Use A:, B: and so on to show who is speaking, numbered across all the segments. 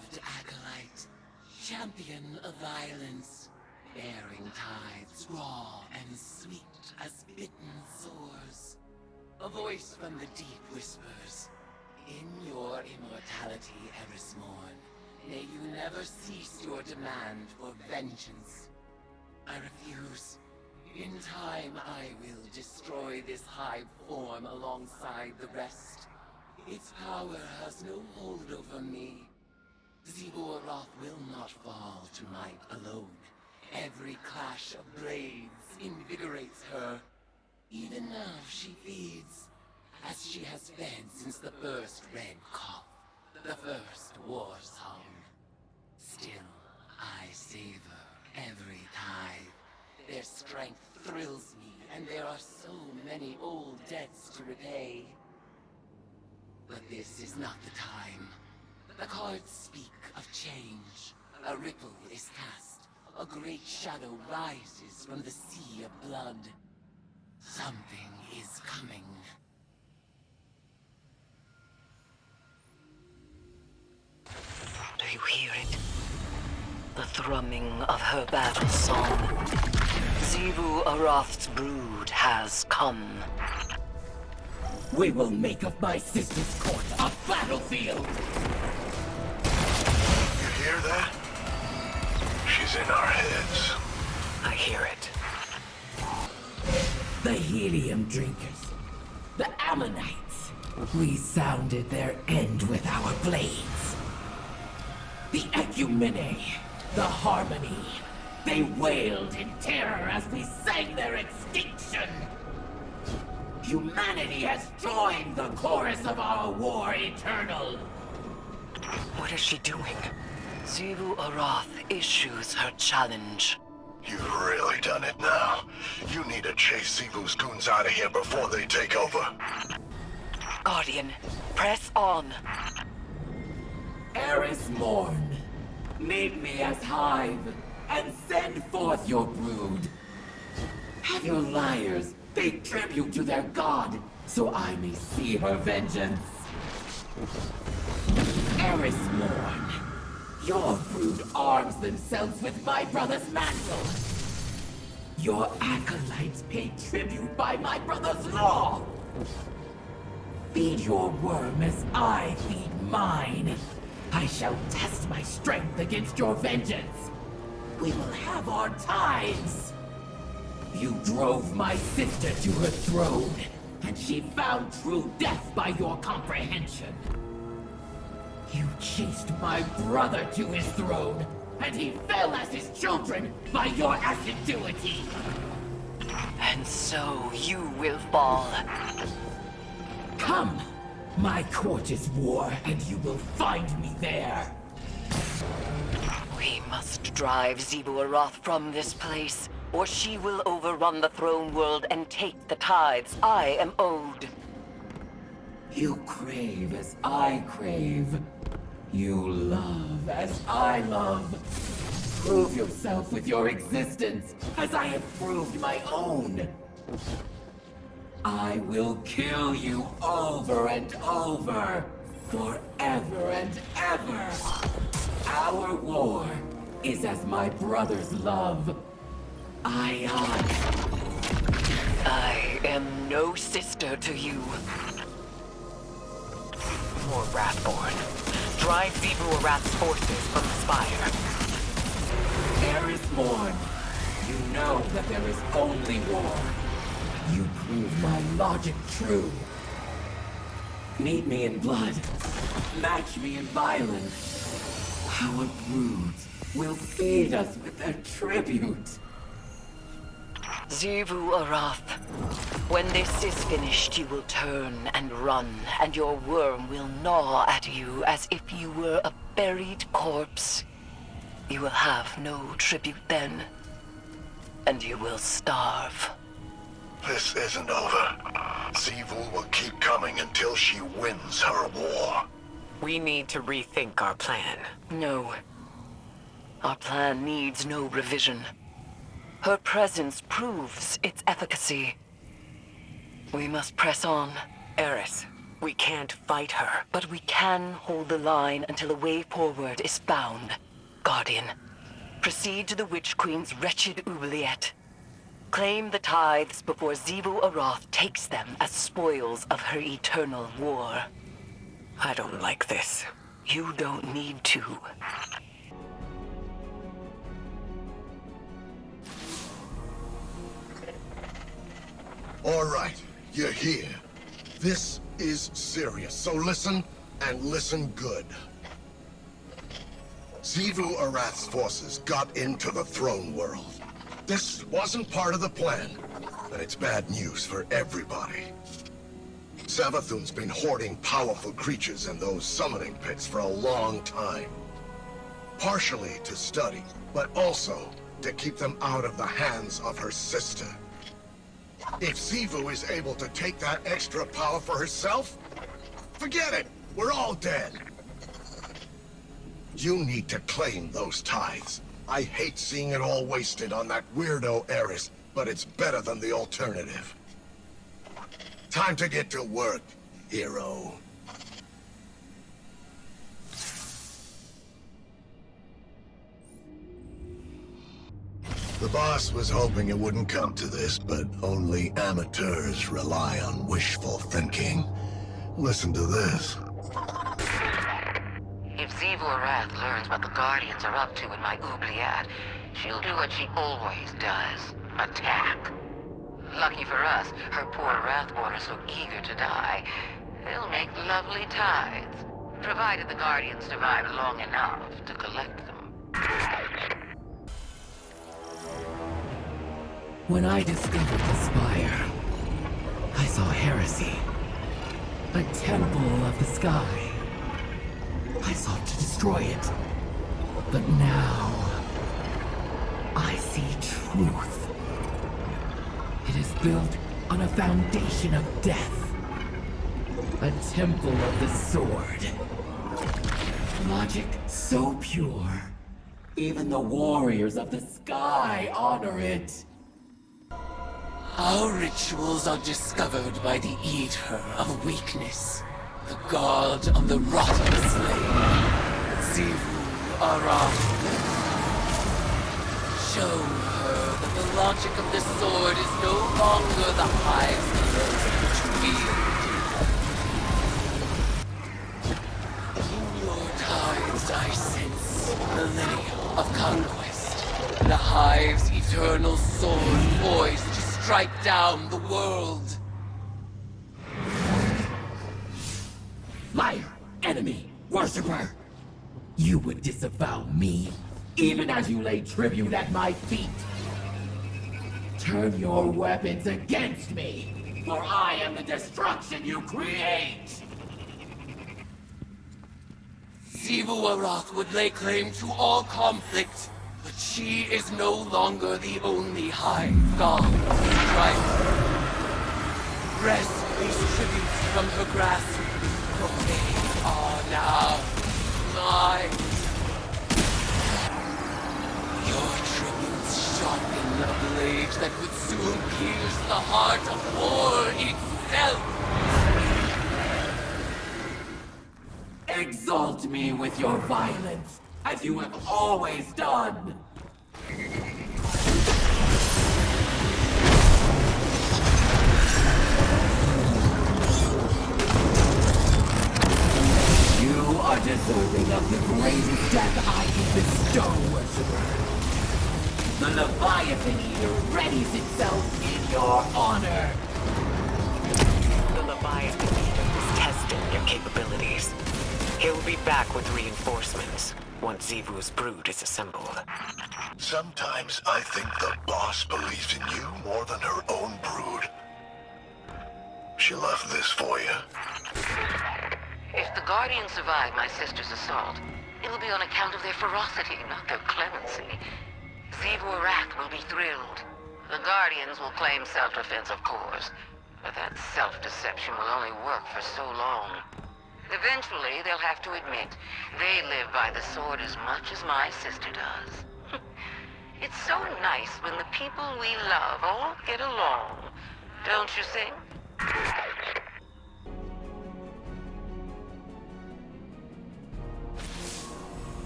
A: beloved acolyte, champion of violence, bearing tides raw and sweet as bitten sores. A voice from the deep whispers, in your immortality, ERIS, may you never cease your demand for vengeance. I refuse. In time, I will destroy this hive form alongside the rest. Its power has no hold over me. Xivu Arath will not fall to might alone. Every clash of blades invigorates her. Even now she feeds, as she has fed since the first red cough, the first war song. Still, I savor every tithe. Their strength thrills me, and there are so many old debts to repay. But this is not the time. The cards speak of change. A ripple is cast. A great shadow rises from the sea of blood. Something is coming.
B: Do you hear it? The thrumming of her battle song. Xivu Arath's brood has come.
A: We will make of my sister's court a battlefield!
C: You hear that? She's in our heads.
B: I hear it.
A: The helium drinkers. The Ammonites. We sounded their end with our blades. The Ecumene. The Harmony. They wailed in terror as we sang their extinction. Humanity has joined the chorus of our war eternal.
B: What is she doing? Xivu Arath issues her challenge.
C: You've really done it now. You need to chase Xivu's goons out of here before they take over.
B: Guardian, press on.
A: ERIS Morn, meet me as Hive, and send forth your brood. Have your liars pay tribute to their god, so I may see her vengeance. ERIS Morn, your brood arms themselves with my brother's mantle. Your acolytes pay tribute by my brother's law. Feed your worm as I feed mine. I shall test my strength against your vengeance. We will have our times. You drove my sister to her throne, and she found true death by your comprehension. You chased my brother to his throne, and he fell as his children by your assiduity.
B: And so you will fall.
A: Come! My court is war, and you will find me there.
B: We must drive Xivu Arath from this place, or she will overrun the throne world and take the tithes I am owed.
A: You crave as I crave. You love as I love. Prove yourself with your existence, as I have proved my own. I will kill you over and over, forever and ever. Our war is as my brother's love. I
B: am no sister to you. More Wrathborn. Drive Xivu Arath's forces from the spire.
A: ERIS Morn, you know that there is only war. You prove my logic true. Meet me in blood. Match me in violence. Our broods will feed us with their tribute.
B: Xivu Arath, when this is finished, you will turn and run, and your worm will gnaw at you as if you were a buried corpse. You will have no tribute then, and you will starve.
C: This isn't over. Xivu will keep coming until she wins her war.
D: We need to rethink our plan.
B: No. Our plan needs no revision. Her presence proves its efficacy. We must press on.
D: ERIS, We can't fight her.
B: But we can hold the line until a way forward is found. Guardian, proceed to the Witch Queen's wretched oubliette. Claim the tithes before Xivu Arath takes them as spoils of her eternal war.
D: I don't like this.
B: You don't need to.
C: All right, you're here. This is serious, so listen, and listen good. Xivu Arath's forces got into the throne world. This wasn't part of the plan, but it's bad news for everybody. Savathun's been hoarding powerful creatures in those summoning pits for a long time. Partially to study, but also to keep them out of the hands of her sister. If Xivu is able to take that extra power for herself, forget it! We're all dead! You need to claim those tithes. I hate seeing it all wasted on that weirdo ERIS, but it's better than the alternative. Time to get to work, hero. The boss was hoping it wouldn't come to this, but only amateurs rely on wishful thinking. Listen to this.
E: If Xivu Arath learns what the Guardians are up to in my oubliette, she'll do what she always does. Attack. Lucky for us, her poor Wrathborn are so eager to die. They'll make lovely tithes, provided the Guardians survive long enough to collect them.
A: When I discovered the Spire, I saw heresy. A temple of the sky. I sought to destroy it. But now, I see truth. It is built on a foundation of death. A temple of the sword. Logic so pure, even the warriors of the sky honor it. Our rituals are discovered by the Eater of Weakness, the god of the rotting slave, Xivu Arath. Show her that the logic of the sword is no longer the highest which wield. In your tides I sense millennia of conquest, the Hive's eternal sword poised to strike down the world. Liar, enemy, worshipper! You would disavow me, even as you lay tribute at my feet. Turn your weapons against me, for I am the destruction you create! Xivu Arath would lay claim to all conflict, but she is no longer the only Hive god of strife. Wrest these tributes from her grasp, for they are now mine. Your tributes sharpen a blade that would soon pierce the heart of war itself. Exalt me with your violence, as you have always done. You are deserving of the greatest death I can bestow, worshipper. The Leviathan Eater readies itself in your honor.
D: The Leviathan Eater is testing your capabilities. He'll be back with reinforcements once Xivu's brood is assembled.
C: Sometimes I think the boss believes in you more than her own brood. She left this for you.
E: If the Guardians survive my sister's assault, it'll be on account of their ferocity, not their clemency. Xivu Arath will be thrilled. The Guardians will claim self-defense, of course, but that self-deception will only work for so long. Eventually, they'll have to admit they live by the sword as much as my sister does. It's so nice when the people we love all get along, don't you think?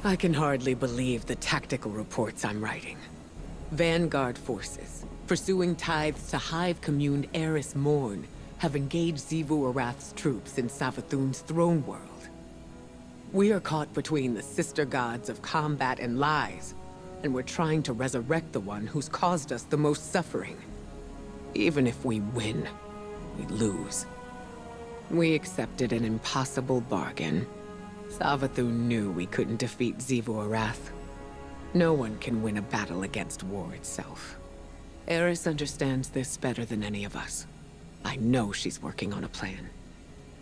A: I can hardly believe the tactical reports I'm writing. Vanguard forces, pursuing tithes to Hive-communed ERIS Morn, have engaged Xivu Arath's troops in Savathun's throne world. We are caught between the sister gods of combat and lies, and we're trying to resurrect the one who's caused us the most suffering. Even if we win, we lose. We accepted an impossible bargain. Savathun knew we couldn't defeat Xivu Arath. No one can win a battle against war itself. Eris understands this better than any of us. I know she's working on a plan.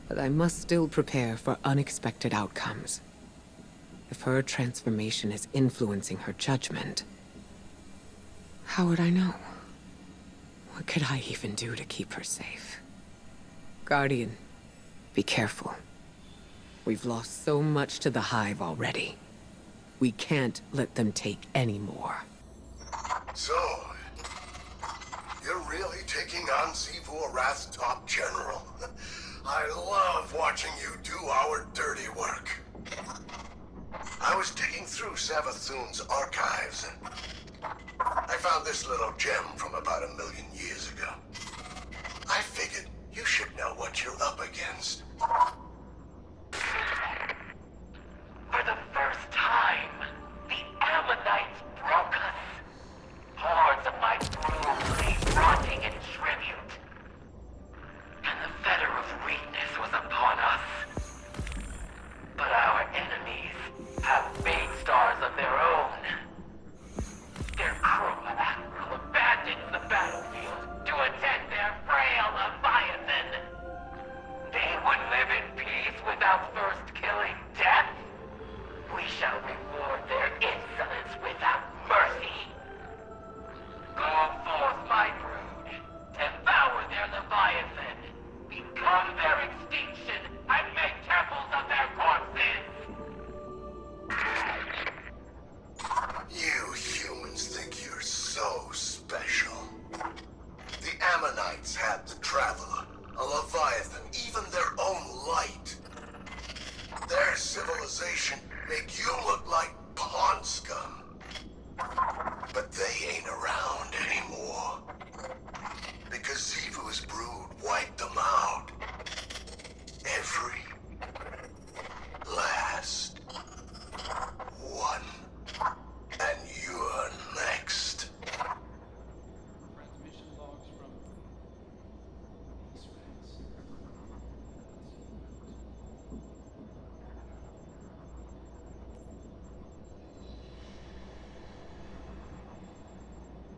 A: But I must still prepare for unexpected outcomes. If her transformation is influencing her judgment, how would I know? What could I even do to keep her safe? Guardian, be careful. We've lost so much to the Hive already. We can't let them take any more.
C: So, you're really taking on Xivu Arath's top general? I love watching you do our dirty work. I was digging through Savathun's archives, and I found this little gem from about 1 million years ago. I figured you should know what you're up against.
E: For the first time, the Ammonites broke us. Hordes of my brood lay rotting in tribute. And the fetter of weakness was upon us. But our enemies have fate stars of their own. Their crew admiral abandons the battlefield to attend their frail Leviathan. They would live in peace without further